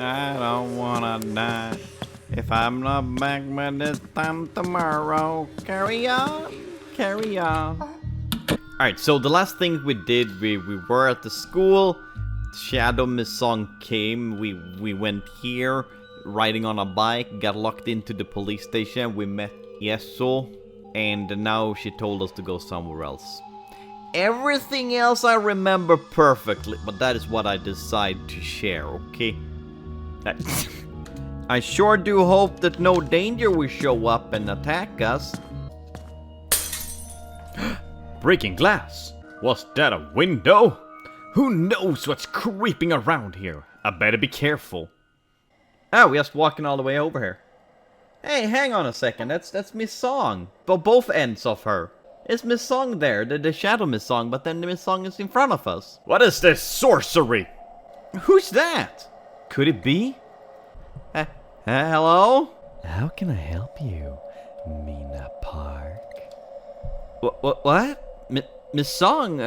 I don't wanna die. If I'm not back by this time tomorrow, carry on, carry on. Alright, so the last thing we did, we were at the school. Shadow Miss Song came. We went here, riding on a bike, got locked into the police station. We met Yeso, and now she told us to go somewhere else. Everything else I remember perfectly, but that is what I decide to share, okay? I sure do hope that no danger will show up and attack us. Breaking glass? Was that a window? Who knows what's creeping around here? I better be careful. Oh, we're just walking all the way over here. Hey, hang on a second. That's Miss Song. But both ends of her. It's Miss Song there, the Shadow Miss Song, but then the Miss Song is in front of us. What is this sorcery? Who's that? Could it be? Hello? How can I help you, Mina Park? What? Miss Song,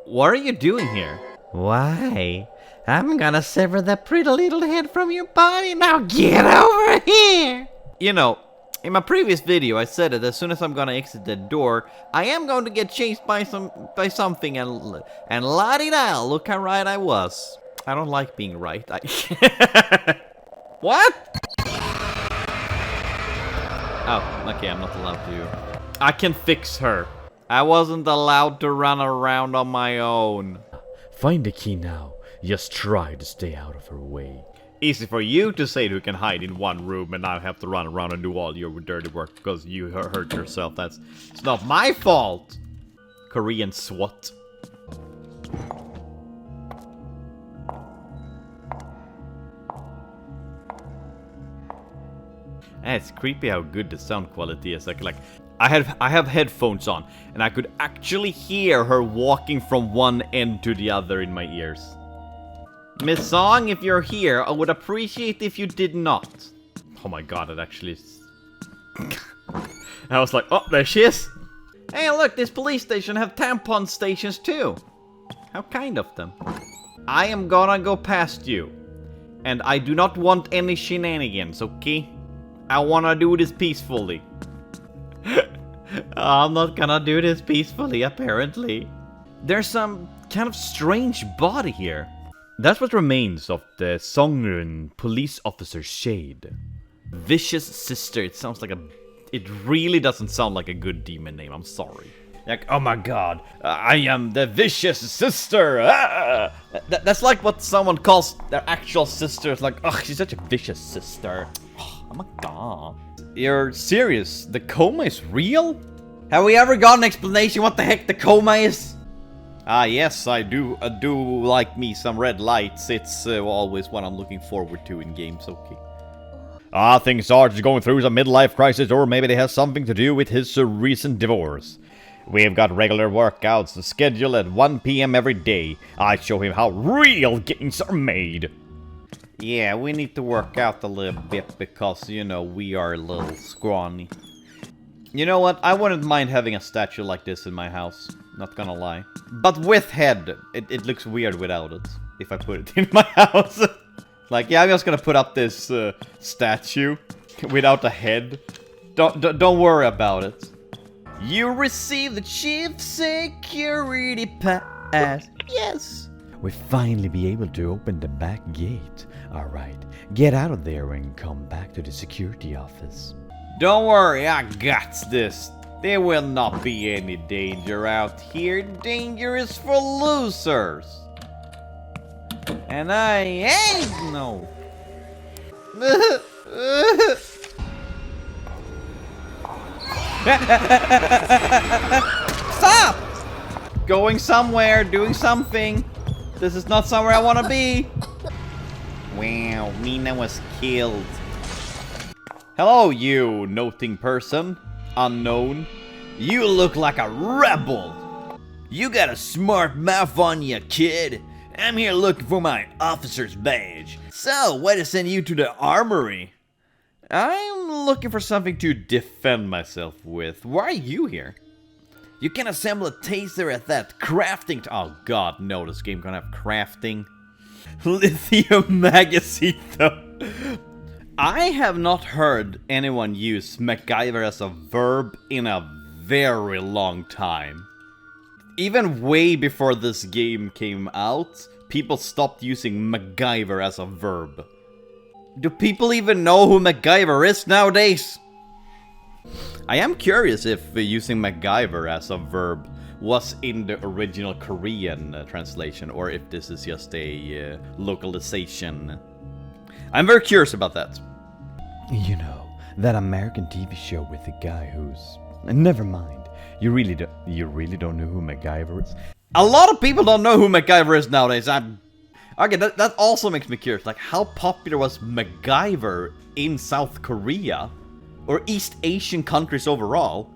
what are you doing here? Why? I'm gonna sever that pretty little head from your body. Now get over here! You know, in my previous video I said that as soon as I'm gonna exit the door, I am going to get chased by something, and la-di-da, look how right I was. I don't like being right. What? Oh, okay, I'm not allowed to. I can fix her. I wasn't allowed to run around on my own. Find the key now. Just try to stay out of her way. Easy for you to say you can hide in one room and I have to run around and do all your dirty work because you hurt yourself. It's not my fault. Korean SWAT. It's creepy how good the sound quality is. Like I have headphones on and I could actually hear her walking from one end to the other in my ears. Miss Song, if you're here, I would appreciate if you did not. Oh my god, it actually is. I was like, oh, there she is. Hey, look, this police station have tampon stations too. How kind of them. I am gonna go past you. And I do not want any shenanigans, okay? I wanna do this peacefully. I'm not gonna do this peacefully, apparently. There's some kind of strange body here. That's what remains of the Songrun police officer Shade. Vicious Sister. It sounds like a... It really doesn't sound like a good demon name. I'm sorry. Like, oh my god, I am the Vicious Sister. Ah! That's like what someone calls their actual sister. It's like, ugh, she's such a vicious sister. Oh my god. You're serious? The coma is real? Have we ever got an explanation what the heck the coma is? Ah, yes, I do like me some red lights. It's always what I'm looking forward to in games, okay. I think Sarge is going through some midlife crisis, or maybe it has something to do with his recent divorce. We've got regular workouts scheduled at 1 PM every day. I show him how real games are made. Yeah, we need to work out a little bit because, you know, we are a little scrawny. You know what? I wouldn't mind having a statue like this in my house. Not gonna lie. But with head. It looks weird without it. If I put it in my house. Like, yeah, I'm just gonna put up this statue without a head. Don't worry about it. You received the chief security pass. Yes. We finally be able to open the back gate. Alright, get out of there and come back to the security office. Don't worry, I got this. There will not be any danger out here. Danger is for losers. And I ain't no. Stop! Going somewhere, doing something. This is not somewhere I want to be. Wow, Mina was killed. Hello, you noting person. Unknown. You look like a rebel. You got a smart mouth on you, kid. I'm here looking for my officer's badge. So, why to send you to the armory? I'm looking for something to defend myself with. Why are you here? You can assemble a taser at that crafting. Oh god, no, this game gonna have crafting. Lithium magazine, though. I have not heard anyone use MacGyver as a verb in a very long time. Even way before this game came out, people stopped using MacGyver as a verb. Do people even know who MacGyver is nowadays? I am curious if using MacGyver as a verb was in the original Korean translation, or if this is just a localization. I'm very curious about that. You know, that American TV show with the guy who's... Never mind. You really don't know who MacGyver is? A lot of people don't know who MacGyver is nowadays. Okay, that also makes me curious. Like, how popular was MacGyver in South Korea? Or East Asian countries overall?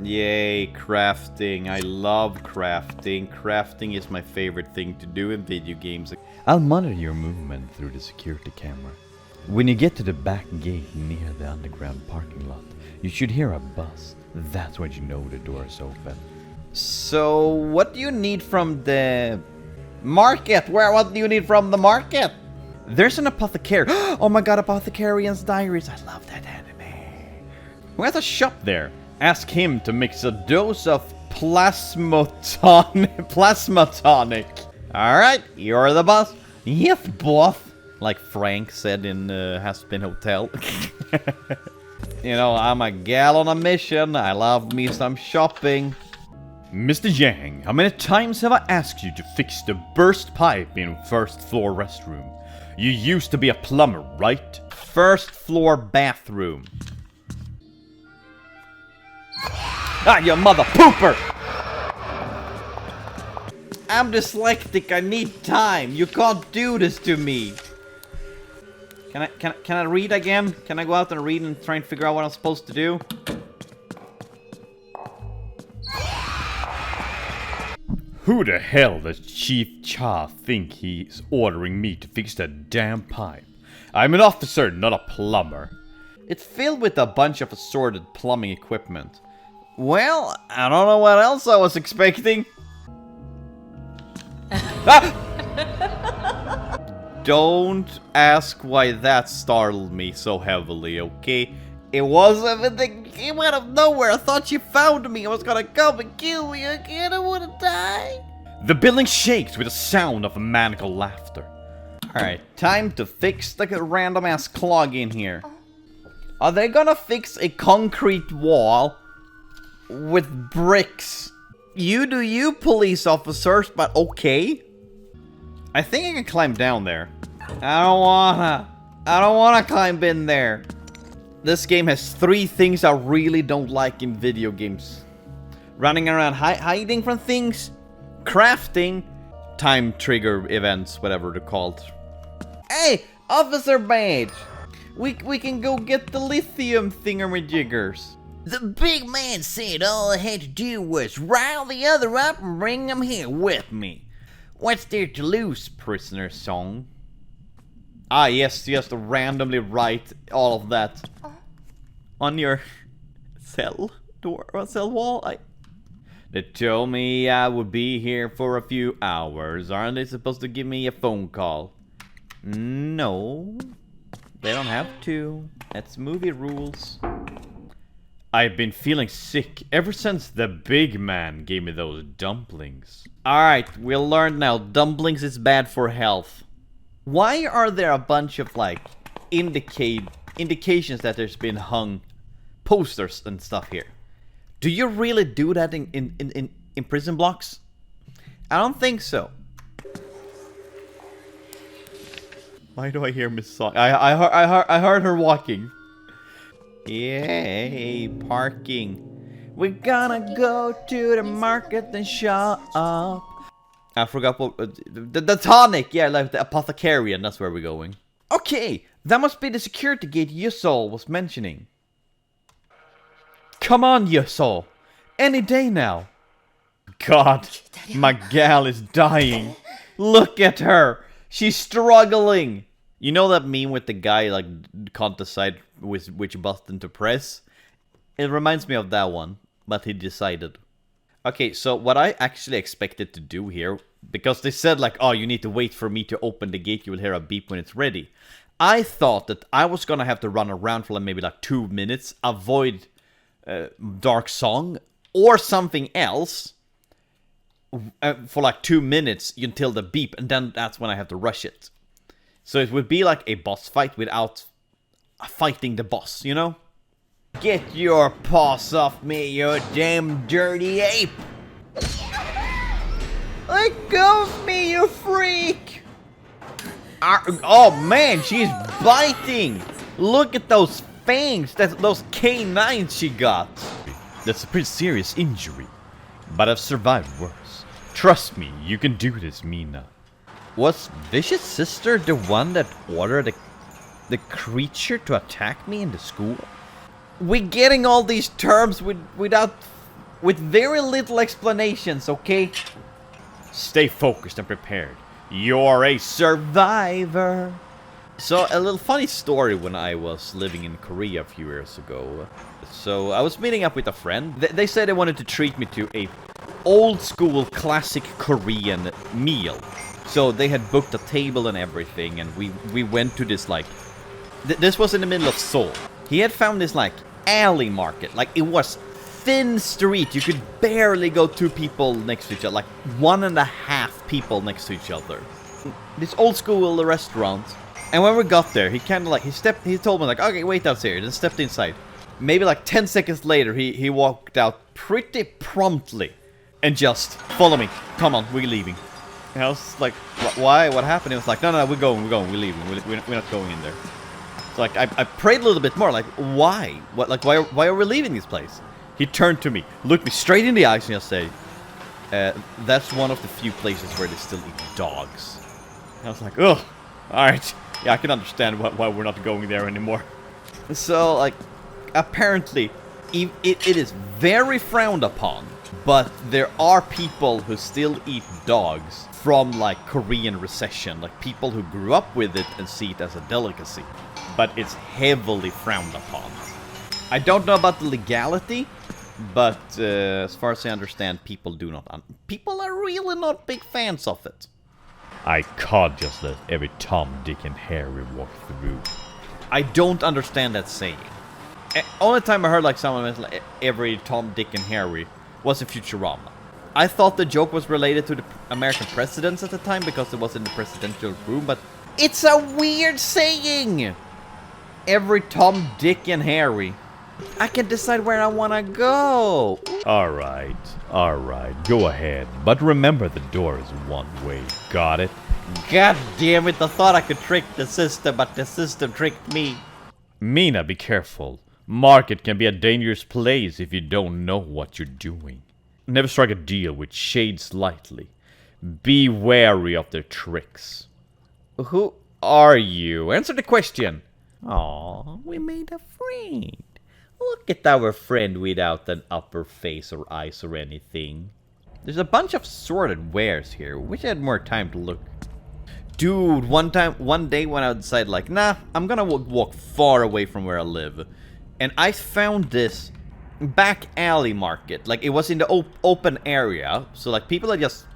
Yay, crafting. I love crafting. Crafting is my favorite thing to do in video games. I'll monitor your movement through the security camera. When you get to the back gate near the underground parking lot, you should hear a buzz. That's when you know the door is open. So, what do you need from the market? What do you need from the market? There's an apothecary. Oh my god, Apothecarian's Diaries. I love that anime. Who has a shop there? Ask him to mix a dose of plasma tonic. Alright, you're the boss. Yes, boss. Like Frank said in Haspin Hotel. You know, I'm a gal on a mission. I love me some shopping. Mr. Yang, how many times have I asked you to fix the burst pipe in first floor restroom? You used to be a plumber, right? First floor bathroom. Ah, you mother pooper! I'm dyslexic, I need time. You can't do this to me. Can I read again? Can I go out and read and try and figure out what I'm supposed to do? Who the hell does Chief Cha think he's ordering me to fix that damn pipe? I'm an officer, not a plumber. It's filled with a bunch of assorted plumbing equipment. Well, I don't know what else I was expecting. Ah! Don't ask why that startled me so heavily, okay? It was everything came out of nowhere. I thought you found me. I was gonna come and kill me again. I wanna die. The building shakes with the sound of maniacal laughter. Alright, time to fix the random ass clog in here. Are they gonna fix a concrete wall with bricks? You do you, police officers, but okay. I think I can climb down there. I don't wanna climb in there. This game has 3 things I really don't like in video games. Running around hiding from things, crafting, time trigger events, whatever they're called. Hey, officer badge! We can go get the lithium thingamajiggers. The big man said all I had to do was rile the other up and bring them here with me. What's there to lose, prisoner song? Ah, yes, just randomly write all of that on your cell door or cell wall. They told me I would be here for a few hours. Aren't they supposed to give me a phone call? No, they don't have to. That's movie rules. I've been feeling sick ever since the big man gave me those dumplings. Alright, we'll learn now. Dumplings is bad for health. Why are there a bunch of, like, indications that there's been hung posters and stuff here? Do you really do that in prison blocks? I don't think so. Why do I hear Miss Song? I heard her walking. Yay, parking. We're gonna go to the market and shop. I forgot what... the tonic! Yeah, like the apothecarian, that's where we're going. Okay, that must be the security gate Yusol was mentioning. Come on, Yusol. Any day now. God, my gal is dying. Look at her. She's struggling. You know that meme with the guy, like, can't decide which button to press? It reminds me of that one, but he decided. Okay, so what I actually expected to do here Because they said like, oh, you need to wait for me to open the gate, you will hear a beep when it's ready. I thought that I was gonna have to run around for like maybe like 2 minutes, avoid Dark Song or something else for like 2 minutes until the beep, and then that's when I have to rush it. So it would be like a boss fight without fighting the boss, you know? Get your paws off me, you damn dirty ape! Let go of me, you freak! Oh man, she's biting! Look at those fangs, those canines she got! That's a pretty serious injury, but I've survived worse. Trust me, you can do this, Mina. Was Vicious Sister the one that ordered the creature to attack me in the school? We're getting all these terms with very little explanations, okay? Stay focused and prepared. You're a survivor. So, a little funny story when I was living in Korea a few years ago. So, I was meeting up with a friend. They said they wanted to treat me to a old school classic Korean meal. So, they had booked a table and everything, and we went to this, like... this was in the middle of Seoul. He had found this, like, alley market. Like, it was thin street. You could barely go 2 people next to each other. Like, 1.5 people next to each other. This old school restaurant. And when we got there, he kind of like, he told me like, okay, wait out here. Then stepped inside. Maybe like 10 seconds later, he walked out pretty promptly. And just, follow me. Come on, we're leaving. And I was like, why? What happened? He was like, no, we're going, we're leaving. We're not going in there. So like, I prayed a little bit more, like, why? What? Like, why are we leaving this place? He turned to me, looked me straight in the eyes, and just said, that's one of the few places where they still eat dogs. And I was like, ugh, alright. Yeah, I can understand why we're not going there anymore. So, like, apparently, it is very frowned upon, but there are people who still eat dogs from, like, Korean recession. Like, people who grew up with it and see it as a delicacy. But it's heavily frowned upon. I don't know about the legality, but as far as I understand, people do not. People are really not big fans of it. I can't just let every Tom, Dick, and Harry walk through. I don't understand that saying. Only time I heard like someone mention like every Tom, Dick, and Harry was in Futurama. I thought the joke was related to the American presidents at the time because it was in the presidential room, but it's a weird saying. Every Tom, Dick, and Harry. I can decide where I want to go. Alright, go ahead. But remember, the door is one way. Got it? God damn it, I thought I could trick the system, but the system tricked me. Mina, be careful. Market can be a dangerous place if you don't know what you're doing. Never strike a deal with shades lightly. Be wary of their tricks. Who are you? Answer the question. Aw, we made a friend. Look at our friend without an upper face or eyes or anything. There's a bunch of sorted wares here. Wish I had more time to look. Dude, one day when I decided like, nah, I'm gonna walk far away from where I live. And I found this back alley market. Like, it was in the open area. So, like, people had just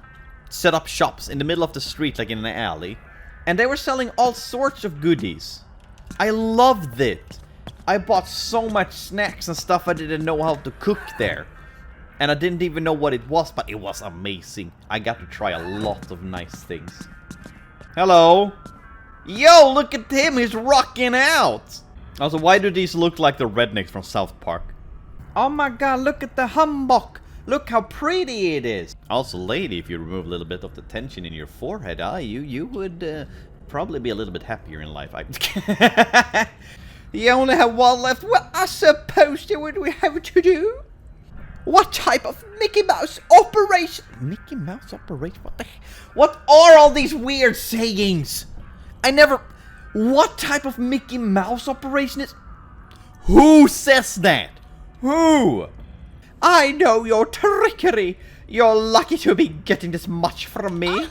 set up shops in the middle of the street, like in an alley. And they were selling all sorts of goodies. I loved it. I bought so much snacks and stuff I didn't know how to cook there. And I didn't even know what it was, but it was amazing. I got to try a lot of nice things. Hello. Yo, look at him. He's rocking out. Also, why do these look like the rednecks from South Park? Oh my god, look at the humbug. Look how pretty it is. Also, lady, if you remove a little bit of the tension in your forehead, you would probably be a little bit happier in life. You only have one left. Well, I suppose what do we have to do? What type of Mickey Mouse operation? Mickey Mouse operation? What the heck? What are all these weird sayings? What type of Mickey Mouse operation is... Who says that? Who? I know your trickery. You're lucky to be getting this much from me.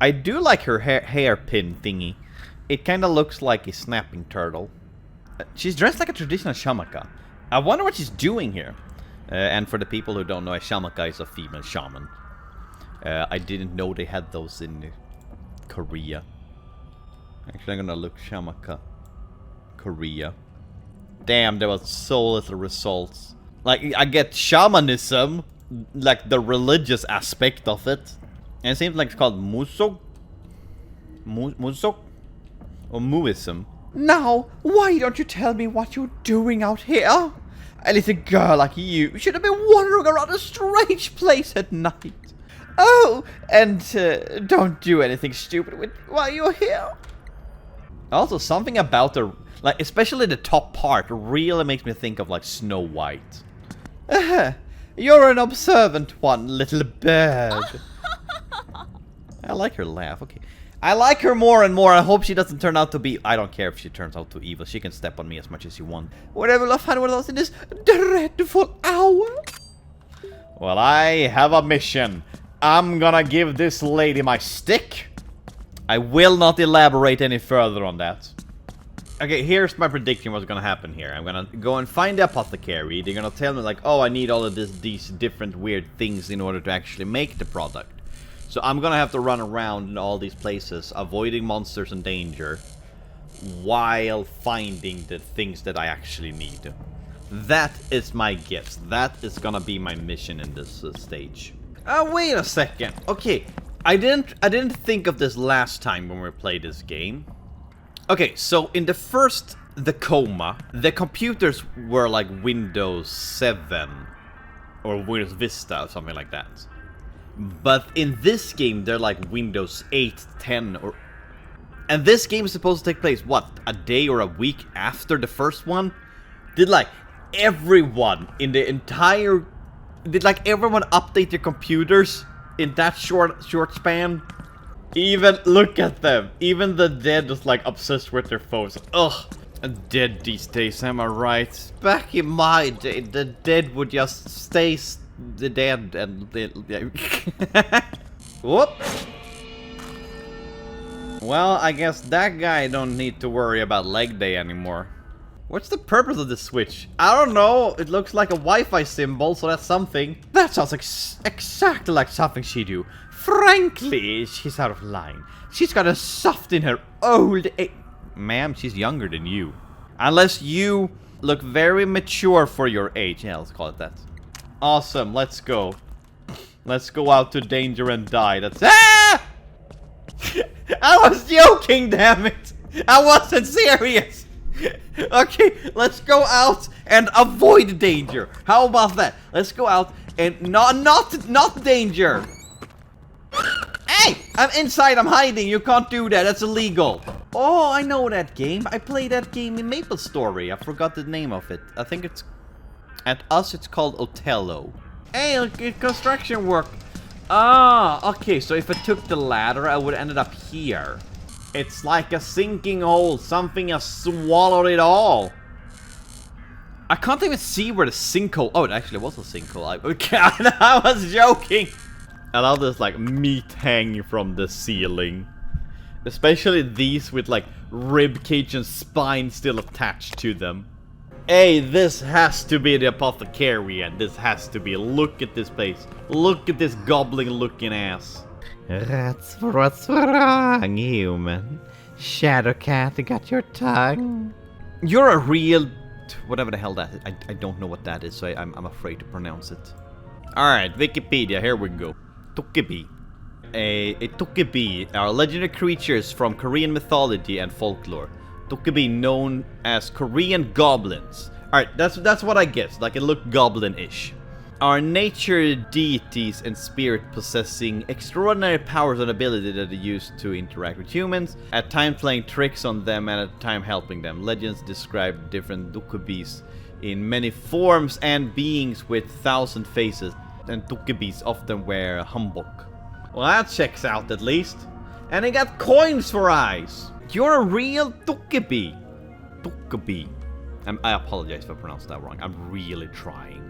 I do like her hairpin thingy. It kind of looks like a snapping turtle. She's dressed like a traditional shamaka. I wonder what she's doing here. And for the people who don't know, a shamaka is a female shaman. I didn't know they had those in Korea. Actually, I'm gonna look Shamaka. Korea. Damn, there was so little results. Like, I get shamanism, like the religious aspect of it. And it seems like it's called Musok? Musok? Or Muism. Now, why don't you tell me what you're doing out here? A little girl like you should have been wandering around a strange place at night. Oh, and don't do anything stupid while you're here. Also, something about the, like, especially the top part really makes me think of, like, Snow White. You're an observant one, little bird. I like her laugh, okay. I like her more and more. I hope she doesn't turn out to be... I don't care if she turns out to evil. She can step on me as much as you want. Whatever will I find one of those in this dreadful hour? Well, I have a mission. I'm gonna give this lady my stick. I will not elaborate any further on that. Okay, here's my prediction what's gonna happen here. I'm gonna go and find the apothecary. They're gonna tell me like, oh, I need all of these different weird things in order to actually make the product. So I'm gonna have to run around in all these places, avoiding monsters and danger, while finding the things that I actually need. That is my guess. That is gonna be my mission in this stage. Wait a second. Okay, I didn't think of this last time when we played this game. Okay, so in the Coma, the computers were like Windows 7 or Windows Vista or something like that. But in this game, they're like Windows 8, 10, or... And this game is supposed to take place, what, a day or a week after the first one? Did like everyone in the entire... Did like everyone update their computers in that short span? Even, look at them. Even the dead is like obsessed with their phones. Ugh. Dead these days, am I right? Back in my day, the dead would just stay the dead and... Whoop. Well, I guess that guy don't need to worry about leg day anymore. What's the purpose of this switch? I don't know. It looks like a Wi-Fi symbol, so that's something. That sounds exactly like something she'd do. Frankly, she's out of line. She's got a soft in her old age. Ma'am, she's younger than you. Unless you look very mature for your age. Yeah, let's call it that. Awesome, let's go. Let's go out to danger and die. That's... Ah! I was joking, damn it! I wasn't serious! Okay, let's go out and avoid danger. How about that? Let's go out and not danger. Hey! I'm inside, I'm hiding. You can't do that, that's illegal. Oh, I know that game. I played that game in MapleStory. I forgot the name of it. I think it's... At us, it's called Othello. Hey, look, construction work. Ah, okay, so if I took the ladder, I would have ended up here. It's like a sinking hole. Something has swallowed it all. I can't even see where the sinkhole... Oh, it actually was a sinkhole. I was joking. I love this, like, meat hanging from the ceiling. Especially these with, like, rib cage and spine still attached to them. Hey, this has to be the apothecary, and this has to be... Look at this place. Look at this goblin-looking ass. That's what's wrong, human. Shadowcat got your tongue. You're a real... Whatever the hell that is. I don't know what that is, so I'm afraid to pronounce it. Alright, Wikipedia, here we go. Tokebi. A Tokebi are legendary creatures from Korean mythology and folklore. Tokebi known as Korean goblins. Alright, that's what I guessed. Like, it looked goblin-ish. Are nature deities and spirit possessing extraordinary powers and abilities that are used to interact with humans, at times playing tricks on them and at times helping them. Legends describe different Dokebis in many forms and beings with 1,000 faces, and Dokebis often wear a hanbok. Well, that checks out at least. And they got coins for eyes. You're a real Tokebi. Tokebi. I apologize if I pronounced that wrong. I'm really trying.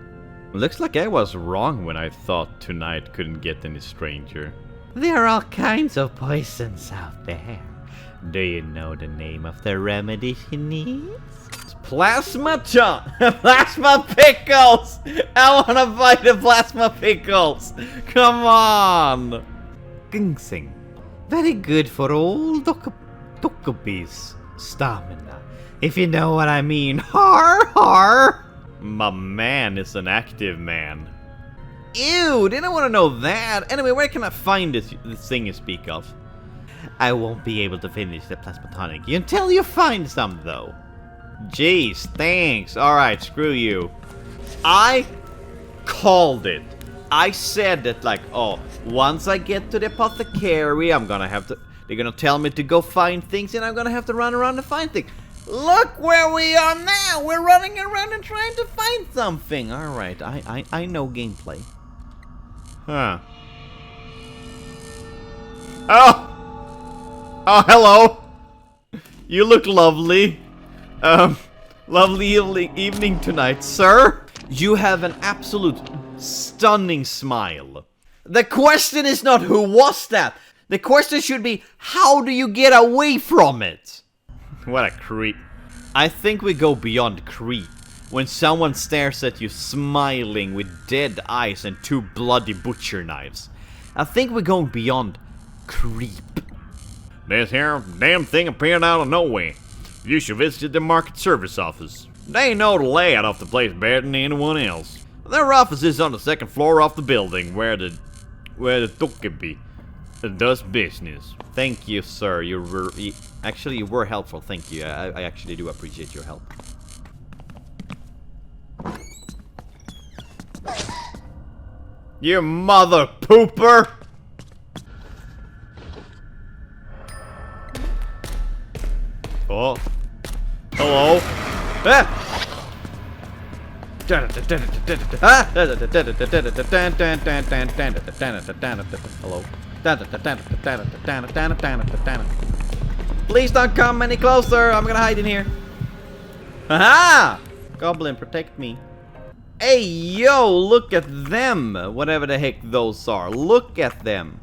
Looks like I was wrong when I thought tonight couldn't get any stranger. There are all kinds of poisons out there. Do you know the name of the remedy she needs? Plasma plasma pickles! I wanna buy the plasma pickles! Come on! Ginseng. Very good for old Dokubi's stamina. If you know what I mean. Har har! My man is an active man. Ew, didn't want to know that. Anyway, where can I find this thing you speak of? I won't be able to finish the plasma tonic until you find some, though. Jeez, thanks. Alright, screw you. I called it. I said that, like, oh, once I get to the apothecary, I'm gonna have to... They're gonna tell me to go find things, and I'm gonna have to run around and find things. Look where we are now! We're running around and trying to find something. Alright, I know gameplay. Huh. Oh, hello. You look lovely. Lovely evening tonight, sir. You have an absolute stunning smile. The question is not who was that. The question should be, how do you get away from it? What a creep. I think we go beyond creep. When someone stares at you smiling with dead eyes and 2 bloody butcher knives. I think we're going beyond creep. This here damn thing appeared out of nowhere. You should visit the market service office. They know the layout of the place better than anyone else. Their office is on the 2nd floor of the building where the Tokebi does business. Thank you, sir. You were helpful. Thank you. I actually do appreciate your help. You mother pooper! Oh. Hello. Ah! Hello. Please don't come any closer. I'm gonna hide in here. Aha! Goblin, protect me. Hey, yo, look at them. Whatever the heck those are. Look at them.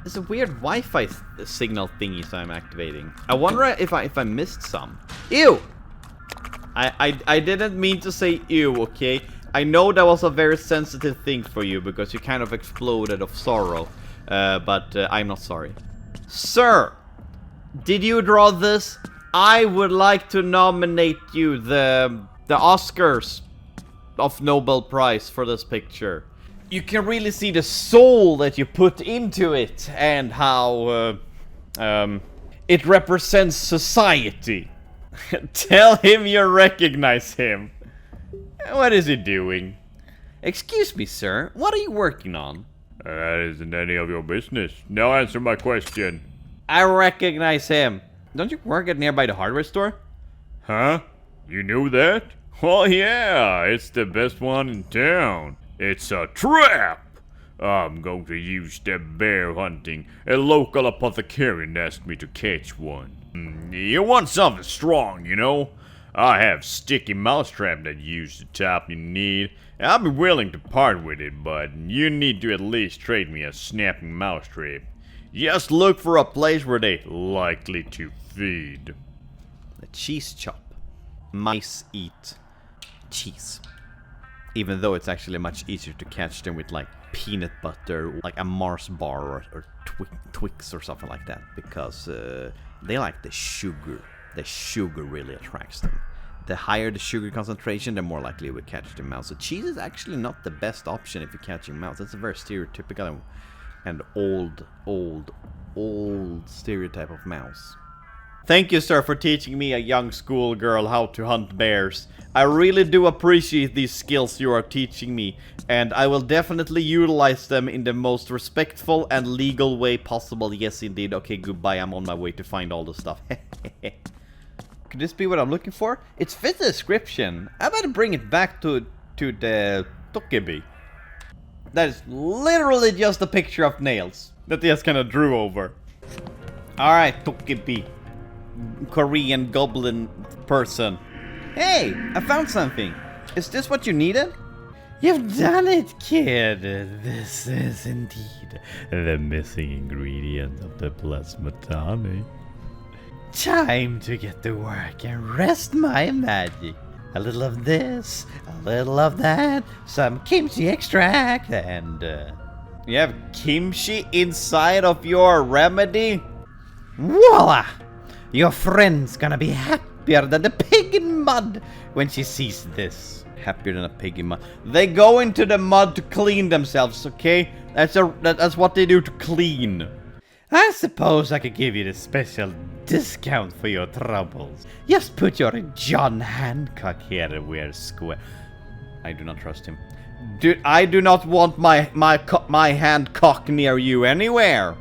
It's a weird Wi-Fi signal thingies I'm activating. I wonder if I missed some. Ew! I didn't mean to say ew, okay? I know that was a very sensitive thing for you because you kind of exploded of sorrow. But I'm not sorry. Sir! Did you draw this? I would like to nominate you the Oscars of Nobel Prize for this picture. You can really see the soul that you put into it and how it represents society. Tell him you recognize him. What is he doing? Excuse me, sir. What are you working on? That isn't any of your business. Now answer my question. I recognize him. Don't you work at nearby the hardware store? Huh? You knew that? Well, yeah, it's the best one in town. It's a trap! I'm going to use the bear hunting. A local apothecarian asked me to catch one. You want something strong, you know? I have sticky mousetrap that use the top you need. I'll be willing to part with it, but you need to at least trade me a snapping mousetrap. Just look for a place where they likely to feed. A cheese chop. Mice eat cheese. Even though it's actually much easier to catch them with like peanut butter, like a Mars bar or Twix or something like that. Because they like the sugar. The sugar really attracts them. The higher the sugar concentration, the more likely we catch the mouse. So cheese is actually not the best option if you're catching mouse. That's a very stereotypical and old stereotype of mouse. Thank you, sir, for teaching me, a young schoolgirl, how to hunt bears. I really do appreciate these skills you are teaching me, and I will definitely utilize them in the most respectful and legal way possible. Yes, indeed. Okay, goodbye. I'm on my way to find all the stuff. Could this be what I'm looking for? It's fit the description. I better bring it back to the Tokebi. That is literally just a picture of nails that they just kind of drew over. Alright, Tokebi. Korean goblin person. Hey, I found something. Is this what you needed? You've done it, kid. This is indeed the missing ingredient of the plasma tonic. Time to get to work and rest my magic. A little of this, a little of that, some kimchi extract, and You have kimchi inside of your remedy? voila! Your friend's gonna be happier than the pig in mud when she sees this. Happier than a pig in mud. They go into the mud to clean themselves, okay? That's what they do to clean. I suppose I could give you the special discount for your troubles. Just put your John Hancock here and wear square. I do not trust him. Dude, I do not want my hand cock near you anywhere.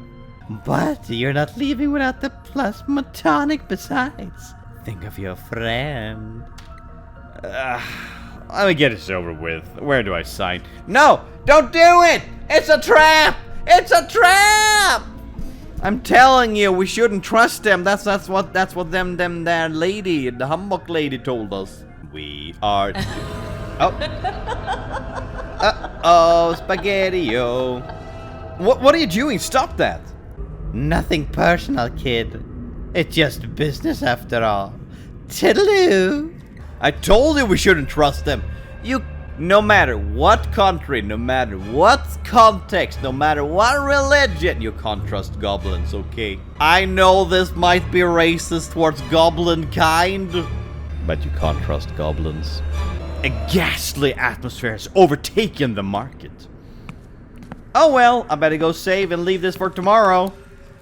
But you're not leaving without the plasma tonic besides. Think of your friend. Let me get this over with. Where do I sign? No, don't do it! It's a trap! It's a trap! I'm telling you, we shouldn't trust them. That's what that lady, the humbug lady, told us. We are. Oh. Uh-oh, spaghetti-o. What are you doing? Stop that! Nothing personal, kid. It's just business after all. Toodaloo! I told you we shouldn't trust them. No matter what country, no matter what context, no matter what religion, you can't trust goblins, okay? I know this might be racist towards goblin kind, But you can't trust goblins. a ghastly atmosphere has overtaken the market. Oh well, I better go save and leave this for tomorrow.